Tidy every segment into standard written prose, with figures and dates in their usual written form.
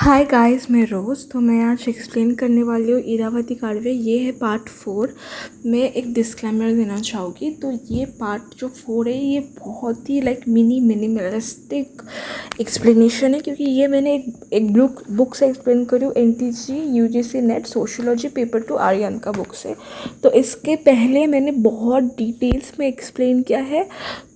Hi guys, मैं रोज़। तो मैं आज एक्सप्लेन करने वाली हूँ इरावती कार्वे। ये है पार्ट 4। मैं एक डिस्क्लेमर देना चाहूँगी। तो ये पार्ट जो 4 है ये बहुत ही मिनिमलिस्टिक एक्सप्लेनेशन है, क्योंकि ये मैंने एक बुक से एक्सप्लेन करी हूँ, NTG UGC NET sociology paper 2 Aryan का बुक से। तो इसके पहले मैंने बहुत डिटेल्स में एक्सप्लेन किया है।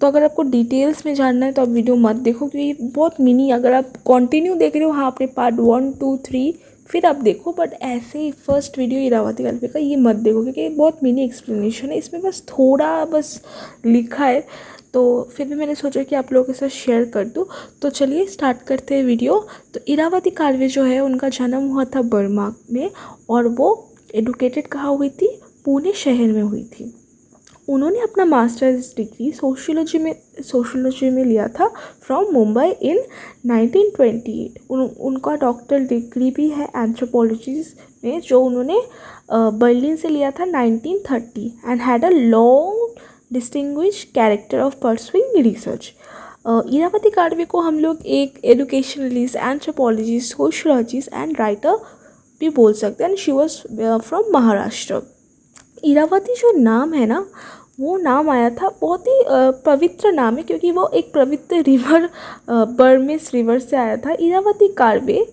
तो अगर आपको डिटेल्स में जानना है तो आप वीडियो मत देखो, क्योंकि बहुत मिनी, अगर आप कंटिन्यू देख रहे हो हाँ आपने पार्ट 1 2 3 फिर आप देखो, बट ऐसे ही फर्स्ट वीडियो इरावती कार्वे का ये मत देखो, क्योंकि ये बहुत मिनी एक्सप्लेनेशन है। इसमें बस थोड़ा बस लिखा है, तो फिर भी मैंने सोचा कि आप लोगों के साथ शेयर कर दूँ। तो चलिए स्टार्ट करते हैं वीडियो। तो इरावती कार्वे जो है उनका जन्म हुआ था बर्मा में, और वो एडुकेटेड कहाँ हुई थी? पुणे शहर में हुई थी। उन्होंने अपना मास्टर्स डिग्री सोशियोलॉजी में लिया था फ्रॉम मुंबई इन 1928। उनका डॉक्टर डिग्री भी है एंथ्रोपोलॉजी में, जो उन्होंने बर्लिन से लिया था 1930, and had a long distinguished character of pursuing research. Irawati Karve को हम लोग एक educationalist, anthropologist, sociologist and writer भी बोल सकते हैं। And she was from Maharashtra. Irawati जो नाम है ना, वो नाम आया था, बहुत ही पवित्र नाम है, क्योंकि वो एक पवित्र रिवर, बर्मेस रिवर से आया था। इरावती कार्वे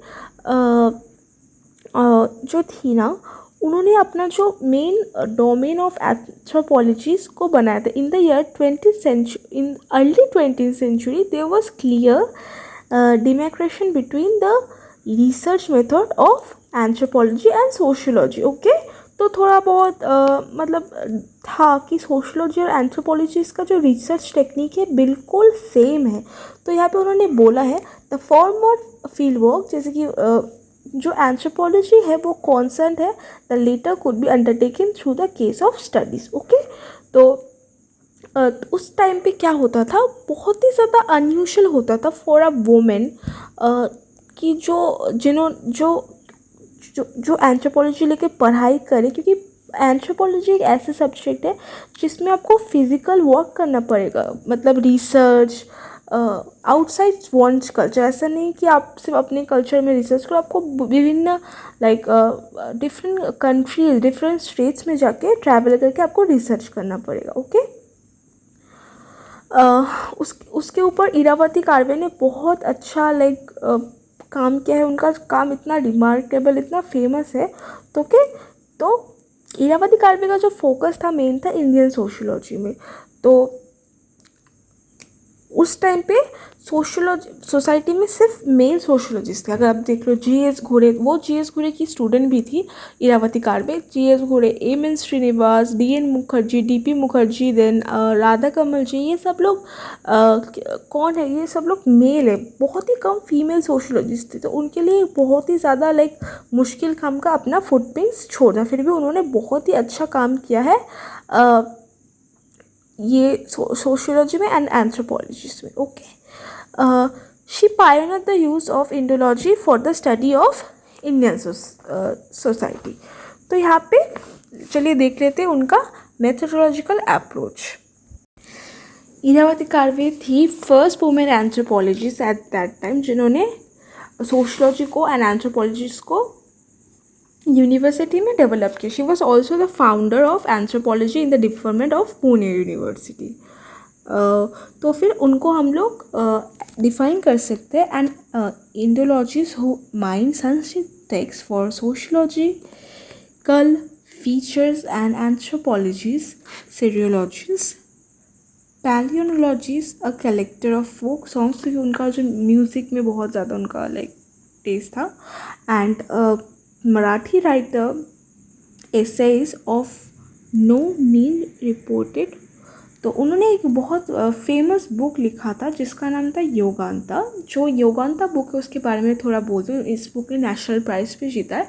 जो थी ना, उन्होंने अपना जो मेन डोमेन ऑफ एंथ्रोपोलॉजीज को बनाया था in the year 20th century. In early 20th century there was clear demarcation between the research method of anthropology and sociology. Okay, तो थोड़ा बहुत मतलब था कि सोशियोलॉजी और एंथ्रोपोलॉजी का जो रिसर्च टेक्निक है बिल्कुल सेम है। तो यहाँ पे उन्होंने बोला है the form of field work, जैसे कि जो एंथ्रोपोलॉजी है वो कॉन्सेंट है, the latter could be undertaken through the case of studies. Okay, तो उस टाइम पे क्या होता था, बहुत ही ज़्यादा अनयूजुअल होता था फॉर अ वुमेन कि जो एंथ्रोपोलॉजी लेके पढ़ाई करे, क्योंकि एंथ्रोपोलॉजी एक ऐसे सब्जेक्ट है जिसमें आपको फिज़िकल वर्क करना पड़ेगा, मतलब रिसर्च आउटसाइड वॉन्स कल्चर। ऐसा नहीं कि आप सिर्फ अपने कल्चर में रिसर्च करो, आपको विभिन्न like different countries, different states में जाके ट्रैवल करके आपको रिसर्च करना पड़ेगा। ओके, उसके ऊपर इरावती कार्वे ने बहुत अच्छा काम किया है। उनका काम इतना रिमार्केबल, इतना फेमस है। तो इरावती कार्वे का जो फोकस था मेन था इंडियन सोशियोलॉजी में। तो उस टाइम पे सोशियोलॉजी सोसाइटी में सिर्फ मेल सोशियोलॉजिस्ट थे। अगर आप देख लो GS घोड़े, वो GS घोड़े की स्टूडेंट भी थी इरावती कार्वे। GS घोड़े, M Srinivas, DN Mukherjee, DP Mukherjee, then Radha Kamal ji, ये सब लोग कौन है? ये सब लोग मेल है, बहुत ही कम फीमेल सोशियोलॉजिस्ट थे। तो उनके लिए बहुत ही ज़्यादा मुश्किल काम का अपना फुटप्रिंट्स छोड़ना, फिर भी उन्होंने बहुत ही अच्छा काम किया है ये सोशियोलॉजी में एंड एंथ्रोपोलॉजिस्ट में। Okay, she pioneered the use of Indology for the study of Indian society. तो यहाँ पे चलिए देख लेते हैं उनका मेथोडोलॉजिकल अप्रोच। इरावती कार्वे थी first women anthropologist at that time जिन्होंने सोशियोलॉजी को एंड एंथ्रोपोलॉजिस्ट को यूनिवर्सिटी में डेवलप किया। She was also the founder of anthropology in the department of Pune university. तो फिर उनको हम लोग डिफाइन कर सकते हैं। And indologist who mind Sanskrit text for sociological features and anthropologist, serologist, palaeontologist, a collector of folk songs, क्योंकि उनका जो म्यूज़िक में बहुत ज़्यादा उनका टेस्ट था। And Marathi writer, essays of no mean reported. तो उन्होंने एक बहुत फेमस बुक लिखा था जिसका नाम था योगांता। जो योगांता बुक है उसके बारे में थोड़ा बोलती हूँ। इस बुक ने नेशनल प्राइज़ भी जीता है।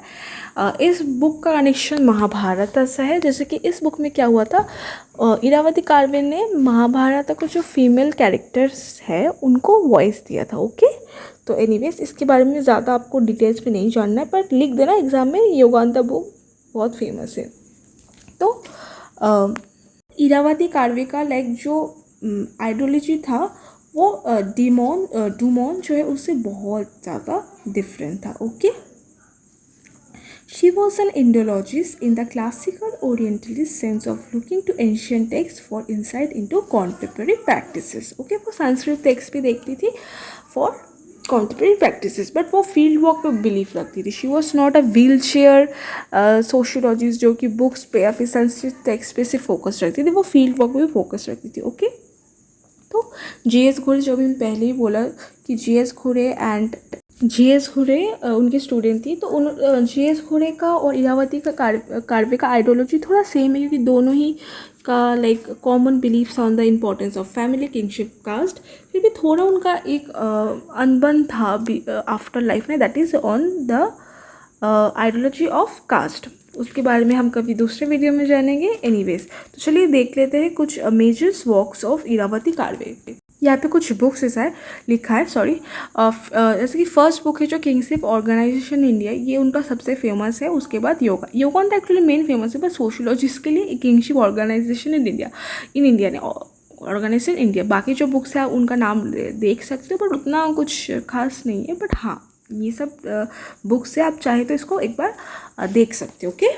इस बुक का कनेक्शन महाभारत से है। जैसे कि इस बुक में क्या हुआ था, इरावती कार्वे ने महाभारत को जो फीमेल कैरेक्टर्स है उनको वॉइस दिया था। ओके, तो एनीवेज इसके बारे में ज़्यादा आपको डिटेल्स में नहीं जानना है, पर लिख देना एग्ज़ाम में, योगांता बुक बहुत फेमस है। तो इरावती कार्वे का जो आइडियोलॉजी था वो डूमॉन जो है उससे बहुत ज़्यादा डिफरेंट था. Okay. She was an Indologist in the classical Orientalist sense of looking to ancient texts for insight into contemporary practices. Okay, वो संस्कृत टेक्स्ट भी देखती थी for contemporary practices, but वो फील्ड वर्क पे बिलीव रखती थी. She was not a wheel chair sociologist जो कि बुक्स पे या फिर संस्कृत टेक्स्ट पे सिर्फ फोकस रखती थी. वो फील्ड वर्क पे भी फोकस रखती थी. ओके. तो G.S. घुरे, जो भी मैं पहले ही बोला कि G.S. घुरे उनकी स्टूडेंट थी. तो G.S. घुरे का और इरावती का कार्वे का आइडियोलॉजी थोड़ा सेम है, क्योंकि दोनों ही का like common beliefs on the importance of family, kinship, caste. फिर भी थोड़ा उनका एक अनबन था आफ्टर लाइफ में, that is on the ideology of caste. उसके बारे में हम कभी दूसरे वीडियो में जानेंगे. एनीवेज, तो चलिए देख लेते हैं कुछ majors works of Irawati Karve. यहाँ पे कुछ बुक्स है लिखा है, जैसे कि फर्स्ट बुक है जो किंगशिप ऑर्गेनाइजेशन इंडिया, ये उनका सबसे फेमस है. उसके बाद योगा तो एक्चुअली मेन फेमस है, बट सोशियोलॉजिस्ट के लिए किंगशिप ऑर्गेनाइजेशन इन इंडिया ने ऑर्गेनाइजेशन इंडिया. बाकी जो बुक्स है उनका नाम देख सकते हो, बट उतना कुछ खास नहीं है. बट हाँ, ये सब बुक्स से आप चाहे तो इसको एक बार देख सकते हो. ओके.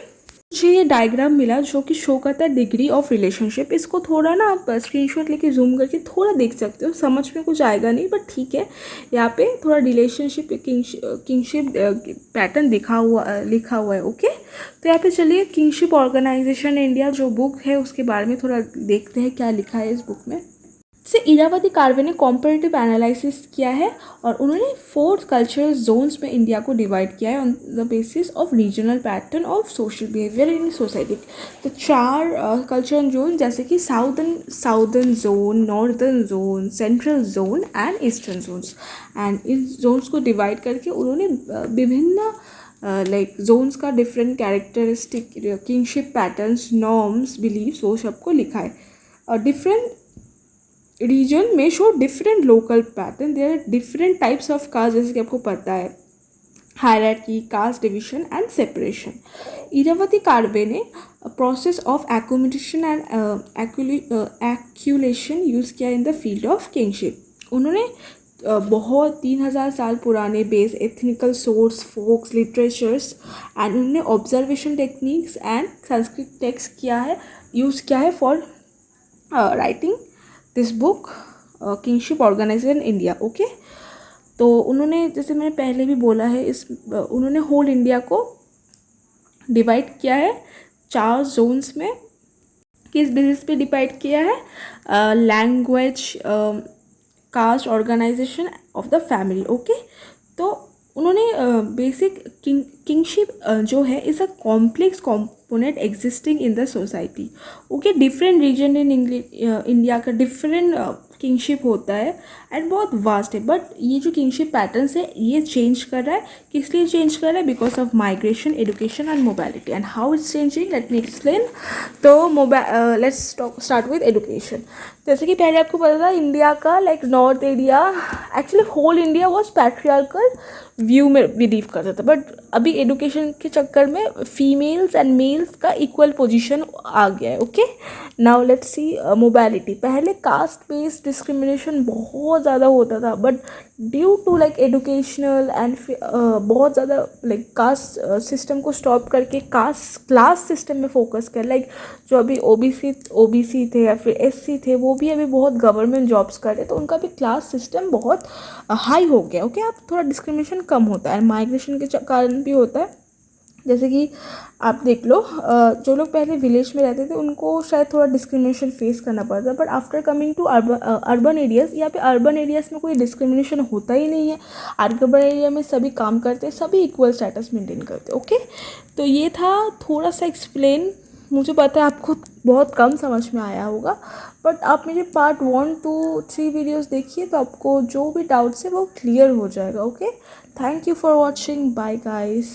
मुझे ये डायग्राम मिला जो कि शो करता है डिग्री ऑफ रिलेशनशिप. इसको थोड़ा ना आप स्क्रीनशॉट लेके जूम करके थोड़ा देख सकते हो, समझ में कुछ आएगा नहीं, बट ठीक है. यहाँ पे थोड़ा रिलेशनशिप किंगशिप पैटर्न लिखा हुआ है. ओके. तो यहाँ पे चलिए किंगशिप ऑर्गेनाइजेशन इंडिया जो बुक है उसके बारे में थोड़ा देखते हैं क्या लिखा है इस बुक में. से इरावती कार्वे ने कॉम्परेटिव एनालिसिस किया है और उन्होंने 4 कल्चरल जोन्स में इंडिया को डिवाइड किया है on the basis of regional pattern of social behaviour in society. तो 4 कल्चरल जोन जैसे कि southern zone, northern zone, central zone and eastern zones. And इन जोन्स को डिवाइड करके उन्होंने विभिन्न लाइक जोन्स का different characteristic, kinship patterns, norms, beliefs, वो सबको लिखा है. और डिफरेंट रीजन में show different local pattern. There are different types of caste, जैसे कि आपको पता है hierarchy, caste division and separation. Irawati Karve ने process of accommodation and acculturation use किया in the field of kinship. उन्होंने बहुत 3000 साल पुराने base ethnical source, folks, literatures and उन्होंने observation techniques and Sanskrit text use किया है for writing this book kinship organisation India. Okay. तो उन्होंने, जैसे मैंने पहले भी बोला है, उन्होंने होल इंडिया को डिवाइड किया है 4 जोन्स में. किस बेसिस पे डिवाइड किया है? Language, caste, organisation of the family. Okay. तो उन्होंने बेसिक किंगशिप जो है is a complex component existing in the society. Okay. Different region in India का डिफरेंट किंगशिप होता है एंड बहुत वास्ट है. बट ये जो किंगशिप पैटर्न्स है ये चेंज कर रहा है. किस लिए चेंज कर रहा है? Because of migration, education and mobility. And how it's changing, let me explain. तो लेट्स स्टार्ट विद एडुकेशन. जैसे कि पहले आपको पता था इंडिया का like north area, actually whole India was patriarchal view में बिलीव करता था. बट अभी एडुकेशन के चक्कर में फीमेल्स एंड मेल्स का इक्वल पोजीशन आ गया है. Okay. Now let's see mobility. पहले कास्ट बेस्ड डिस्क्रिमिनेशन बहुत ज़्यादा होता था, but due to like educational and बहुत ज़्यादा लाइक कास्ट सिस्टम को स्टॉप करके कास्ट क्लास सिस्टम में फोकस कर, लाइक जो अभी ओबीसी थे या फिर एससी थे वो भी अभी बहुत गवर्नमेंट जॉब्स कर रहे, तो उनका भी क्लास सिस्टम बहुत हाई हो गया. ओके. अब थोड़ा डिस्क्रिमिनेशन कम होता है, माइग्रेशन के कारण भी होता है. जैसे कि आप देख लो, जो लोग पहले विलेज में रहते थे उनको शायद थोड़ा डिस्क्रिमिनेशन फेस करना पड़ता, but after coming to urban areas, यहाँ पे अर्बन एरियाज़ में कोई डिस्क्रिमिनेशन होता ही नहीं है. अर्बन एरिया में सभी काम करते हैं, सभी इक्वल स्टेटस मेंटेन करते हैं. ओके. तो ये था थोड़ा सा एक्सप्लेन. मुझे पता है आपको बहुत कम समझ में आया होगा, बट आप मेरे पार्ट 1, 2, 3 वीडियोज़ देखिए तो आपको जो भी डाउट्स है वो क्लियर हो जाएगा. Okay. Thank you for watching. Bye guys.